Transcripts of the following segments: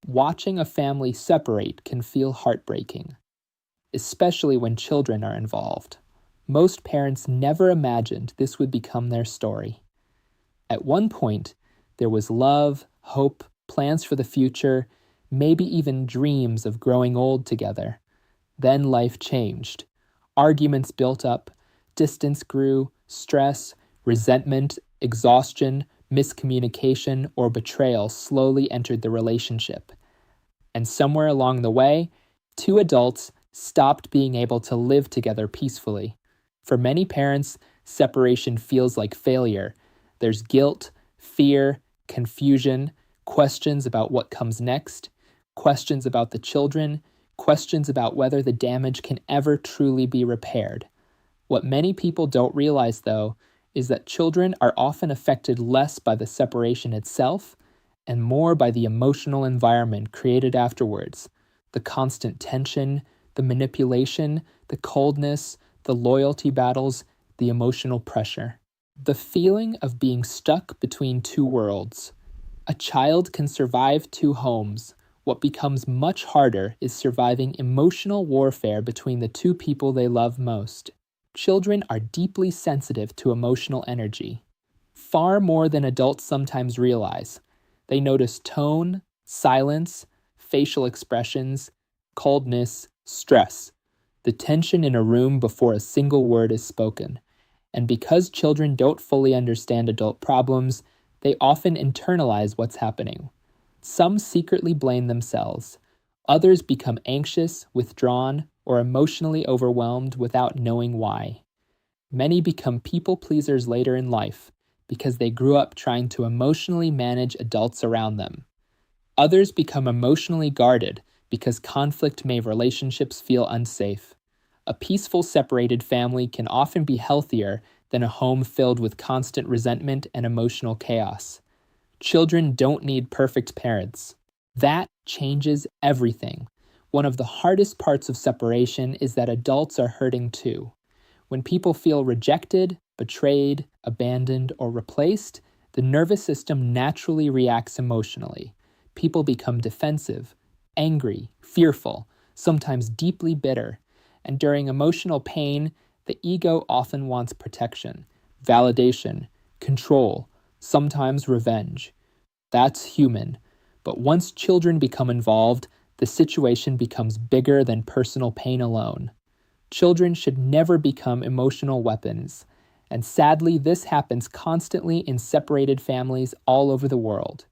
Watching a family separate can feel heartbreaking, especially when children are involved. Most parents never imagined this would become their story. At one point, there was love, hope, plans for the future, maybe even dreams of growing old together. Then life changed. Arguments built up, distance grew, stress, resentment, exhaustion, miscommunication, or betrayal slowly entered the relationship. And somewhere along the way, two adults stopped being able to live together peacefully. For many parents, separation feels like failure. There's guilt, fear, confusion, questions about what comes next, questions about the children, questions about whether the damage can ever truly be repaired. What many people don't realize, though, is that children are often affected less by the separation itself and more by the emotional environment created afterwards. The constant tension, the manipulation, the coldness, the loyalty battles, the emotional pressure. The feeling of being stuck between two worlds. A child can survive two homes. What becomes much harder is surviving emotional warfare between the two people they love most. Children are deeply sensitive to emotional energy, far more than adults sometimes realize. They notice tone, silence, facial expressions, coldness, stress, the tension in a room before a single word is spoken. And because children don't fully understand adult problems, they often internalize what's happening. Some secretly blame themselves. Others become anxious, withdrawn, or emotionally overwhelmed without knowing why. Many become people pleasers later in life because they grew up trying to emotionally manage adults around them. Others become emotionally guarded because conflict made relationships feel unsafe. A peaceful separated family can often be healthier than a home filled with constant resentment and emotional chaos. Children don't need perfect parents. That changes everything. One of the hardest parts of separation is that adults are hurting too. When people feel rejected, betrayed, abandoned, or replaced, the nervous system naturally reacts emotionally. People become defensive, angry, fearful, sometimes deeply bitter. And during emotional pain, the ego often wants protection, validation, control, sometimes revenge. That's human. But once children become involved, the situation becomes bigger than personal pain alone. Children should never become emotional weapons. And sadly, this happens constantly in separated families all over the world.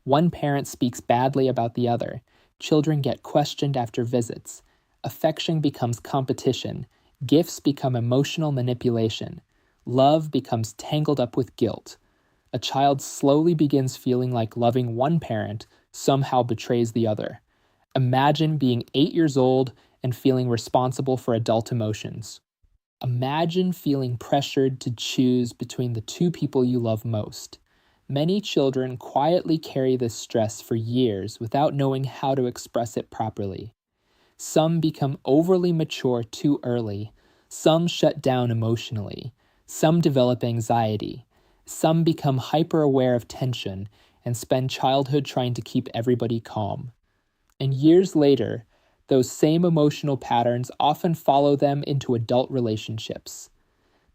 One parent speaks badly about the other. Children get questioned after visits. Affection becomes competition. Gifts become emotional manipulation. Love becomes tangled up with guilt. A child slowly begins feeling like loving one parent somehow betrays the other. Imagine being 8 years old and feeling responsible for adult emotions. Imagine feeling pressured to choose between the two people you love most. Many children quietly carry this stress for years without knowing how to express it properly. Some become overly mature too early. Some shut down emotionally. Some develop anxiety. Some become hyper-aware of tension and spend childhood trying to keep everybody calm. And years later, those same emotional patterns often follow them into adult relationships.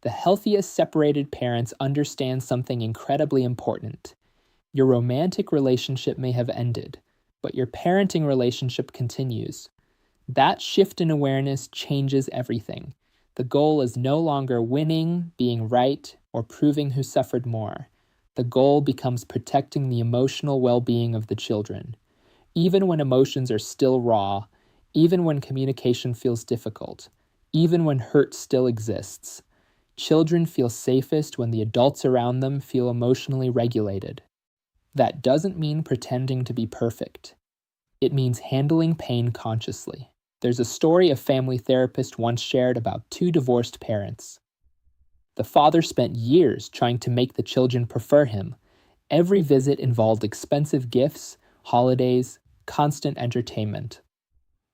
The healthiest separated parents understand something incredibly important. Your romantic relationship may have ended, but your parenting relationship continues. That shift in awareness changes everything. The goal is no longer winning, being right, or proving who suffered more. The goal becomes protecting the emotional well-being of the children. Even when emotions are still raw, even when communication feels difficult, even when hurt still exists, children feel safest when the adults around them feel emotionally regulated. That doesn't mean pretending to be perfect. It means handling pain consciously. There's a story a family therapist once shared about two divorced parents. The father spent years trying to make the children prefer him. Every visit involved expensive gifts, holidays, constant entertainment.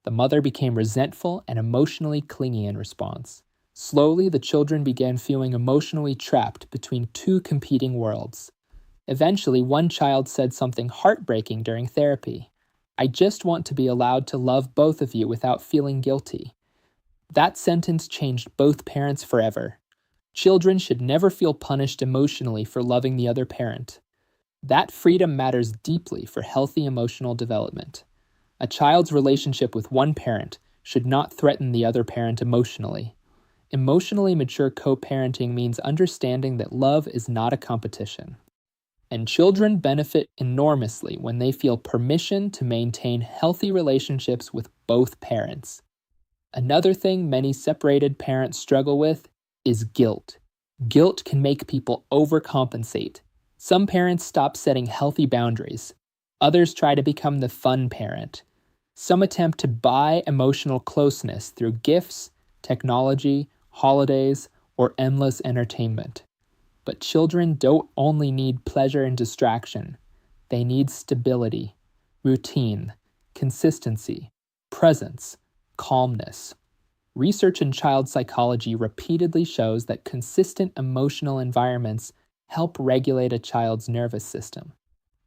The mother became resentful and emotionally clingy in response. Slowly, the children began feeling emotionally trapped between two competing worlds. Eventually, one child said something heartbreaking during therapy. I just want to be allowed to love both of you without feeling guilty. That sentence changed both parents forever. Children should never feel punished emotionally for loving the other parent. That freedom matters deeply for healthy emotional development. A child's relationship with one parent should not threaten the other parent emotionally. Emotionally mature co-parenting means understanding that love is not a competition. And children benefit enormously when they feel permission to maintain healthy relationships with both parents. Another thing many separated parents struggle with is guilt. Guilt can make people overcompensate. Some parents stop setting healthy boundaries. Others try to become the fun parent. Some attempt to buy emotional closeness through gifts, technology, holidays, or endless entertainment. But children don't only need pleasure and distraction. They need stability, routine, consistency, presence, calmness. Research in child psychology repeatedly shows that consistent emotional environments help regulate a child's nervous system.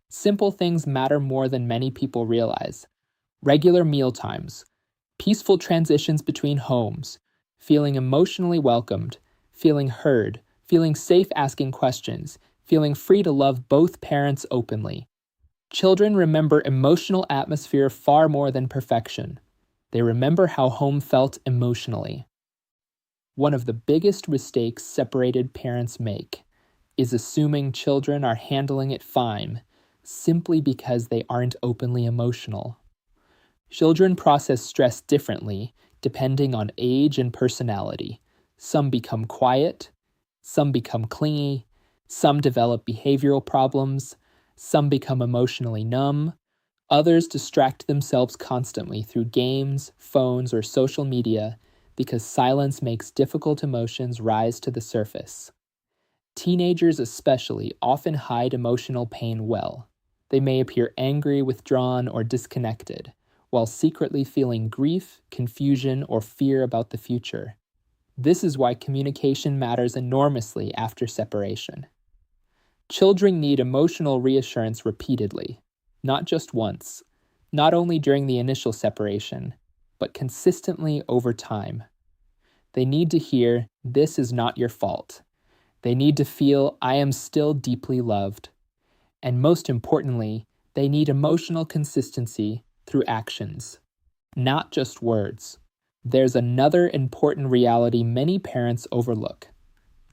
Simple things matter more than many people realize. Regular meal times, peaceful transitions between homes, feeling emotionally welcomed, feeling heard, feeling safe asking questions, feeling free to love both parents openly. Children remember emotional atmosphere far more than perfection. They remember how home felt emotionally. One of the biggest mistakes separated parents make is assuming children are handling it fine simply because they aren't openly emotional. Children process stress differently depending on age and personality. Some become quiet, some become clingy, some develop behavioral problems, some become emotionally numb. Others distract themselves constantly through games, phones, or social media because silence makes difficult emotions rise to the surface. Teenagers especially often hide emotional pain well. They may appear angry, withdrawn, or disconnected, while secretly feeling grief, confusion, or fear about the future. This is why communication matters enormously after separation. Children need emotional reassurance repeatedly, not just once, not only during the initial separation, but consistently over time. They need to hear, "This is not your fault." They need to feel, "I am still deeply loved." And most importantly, they need emotional consistency through actions, not just words. There's another important reality many parents overlook.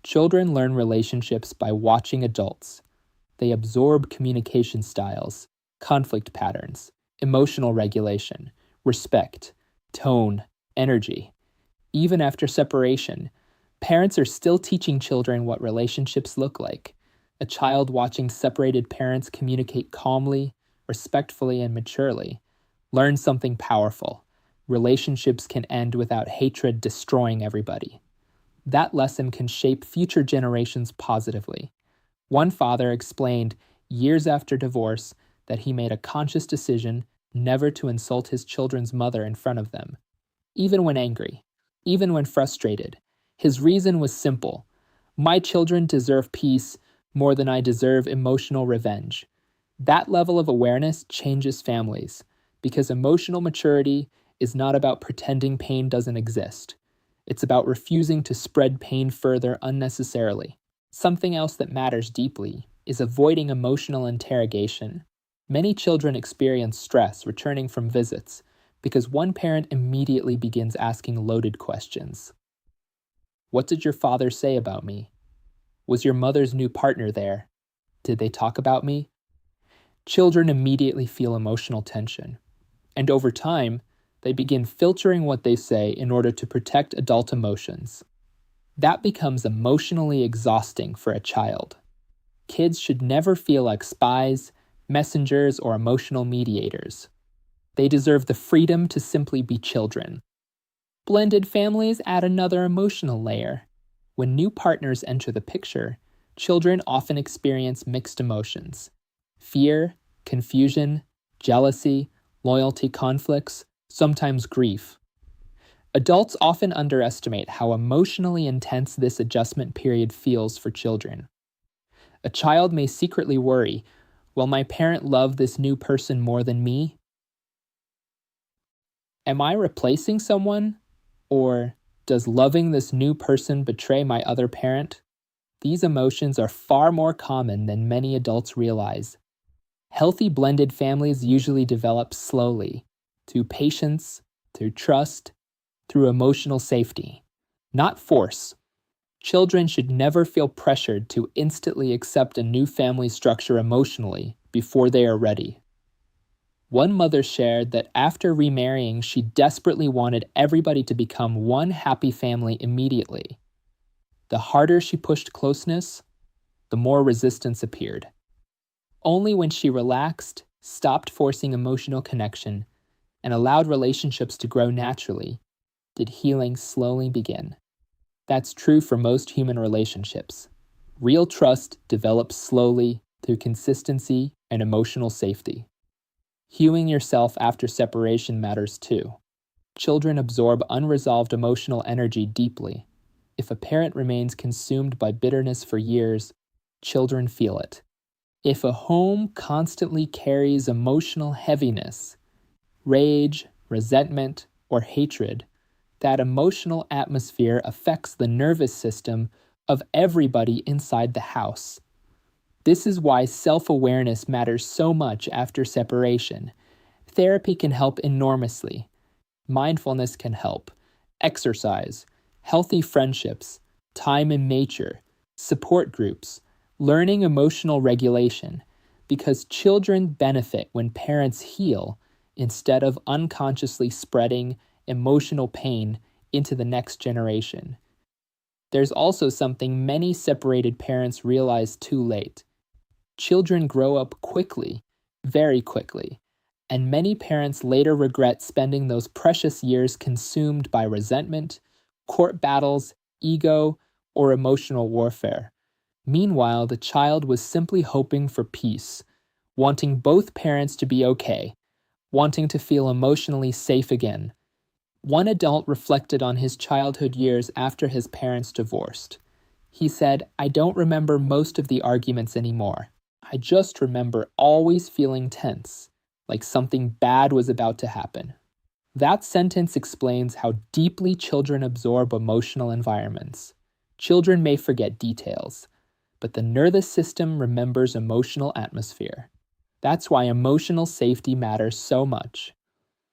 Children learn relationships by watching adults. They absorb communication styles, conflict patterns, emotional regulation, respect, tone, energy. Even after separation, parents are still teaching children what relationships look like. A child watching separated parents communicate calmly, respectfully, and maturely learns something powerful. Relationships can end without hatred destroying everybody. That lesson can shape future generations positively. One father explained years after divorce that he made a conscious decision never to insult his children's mother in front of them, even when angry, even when frustrated. His reason was simple: my children deserve peace more than I deserve emotional revenge. That level of awareness changes families, because emotional maturity is not about pretending pain doesn't exist. It's about refusing to spread pain further unnecessarily. Something else that matters deeply is avoiding emotional interrogation. Many children experience stress returning from visits because one parent immediately begins asking loaded questions. What did your father say about me? Was your mother's new partner there? Did they talk about me? Children immediately feel emotional tension, and over time, they begin filtering what they say in order to protect adult emotions. That becomes emotionally exhausting for a child. Kids should never feel like spies, messengers, or emotional mediators. They deserve the freedom to simply be children. Blended families add another emotional layer. When new partners enter the picture, children often experience mixed emotions: fear, confusion, jealousy, loyalty conflicts, sometimes grief. Adults often underestimate how emotionally intense this adjustment period feels for children. A child may secretly worry, will my parent love this new person more than me? Am I replacing someone? Or does loving this new person betray my other parent? These emotions are far more common than many adults realize. Healthy blended families usually develop slowly, through patience, through trust, through emotional safety, not force. Children should never feel pressured to instantly accept a new family structure emotionally before they are ready. One mother shared that after remarrying, she desperately wanted everybody to become one happy family immediately. The harder she pushed closeness, the more resistance appeared. Only when she relaxed, stopped forcing emotional connection, and allowed relationships to grow naturally, did healing slowly begin. That's true for most human relationships. Real trust develops slowly through consistency and emotional safety. Healing yourself after separation matters too. Children absorb unresolved emotional energy deeply. If a parent remains consumed by bitterness for years, children feel it. If a home constantly carries emotional heaviness, rage, resentment, or hatred, that emotional atmosphere affects the nervous system of everybody inside the house. This is why self-awareness matters so much after separation. Therapy can help enormously. Mindfulness can help. Exercise, healthy friendships, time in nature, support groups, learning emotional regulation, because children benefit when parents heal instead of unconsciously spreading emotional pain into the next generation. There's also something many separated parents realize too late. Children grow up quickly, very quickly, and many parents later regret spending those precious years consumed by resentment, court battles, ego, or emotional warfare. Meanwhile, the child was simply hoping for peace, wanting both parents to be okay, wanting to feel emotionally safe again. One adult reflected on his childhood years after his parents divorced. He said, "I don't remember most of the arguments anymore. I just remember always feeling tense, like something bad was about to happen." That sentence explains how deeply children absorb emotional environments. Children may forget details, but the nervous system remembers emotional atmosphere. That's why emotional safety matters so much.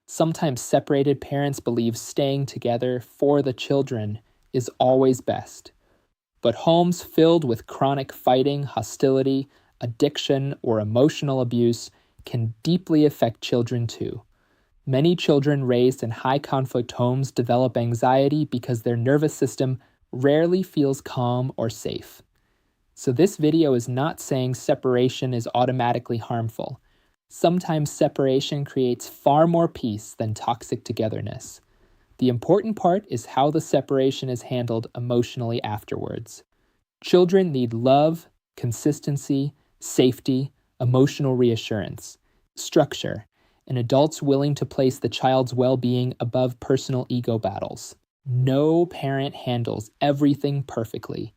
Sometimes separated parents believe staying together for the children is always best. But homes filled with chronic fighting, hostility, addiction, or emotional abuse can deeply affect children too. Many children raised in high-conflict homes develop anxiety because their nervous system rarely feels calm or safe. So this video is not saying separation is automatically harmful. Sometimes separation creates far more peace than toxic togetherness. The important part is how the separation is handled emotionally afterwards. Children need love, consistency, safety, emotional reassurance, structure, and adults willing to place the child's well-being above personal ego battles. No parent handles everything perfectly.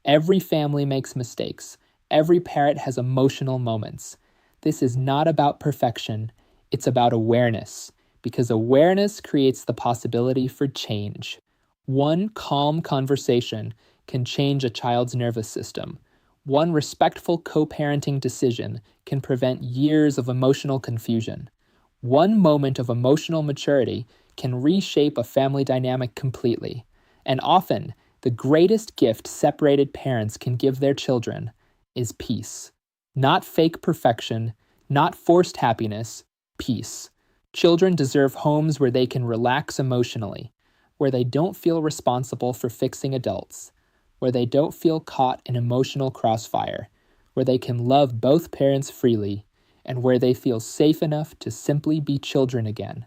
Every family makes mistakes. Every parent has emotional moments. This is not about perfection, it's about awareness, because awareness creates the possibility for change. One calm conversation can change a child's nervous system. One respectful co-parenting decision can prevent years of emotional confusion. One moment of emotional maturity can reshape a family dynamic completely. And often, the greatest gift separated parents can give their children is peace. Not fake perfection, not forced happiness, peace. Children deserve homes where they can relax emotionally, where they don't feel responsible for fixing adults, where they don't feel caught in emotional crossfire, where they can love both parents freely, and where they feel safe enough to simply be children again.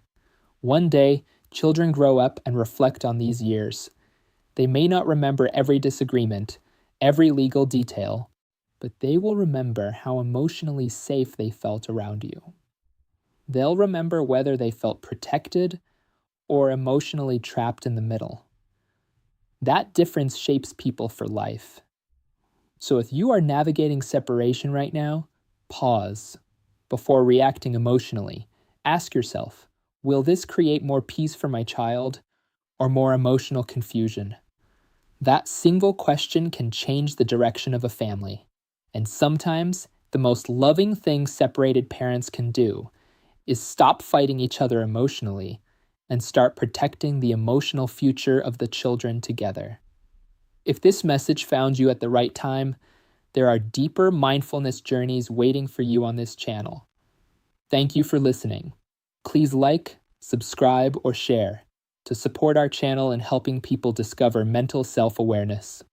One day, children grow up and reflect on these years. They may not remember every disagreement, every legal detail, but they will remember how emotionally safe they felt around you. They'll remember whether they felt protected or emotionally trapped in the middle. That difference shapes people for life. So if you are navigating separation right now, pause. Before reacting emotionally, ask yourself, Will this create more peace for my child or more emotional confusion? That single question can change the direction of a family. And sometimes, the most loving thing separated parents can do is stop fighting each other emotionally and start protecting the emotional future of the children together. If this message found you at the right time, there are deeper mindfulness journeys waiting for you on this channel. Thank you for listening. Please like, subscribe, or share to support our channel in helping people discover mental self-awareness.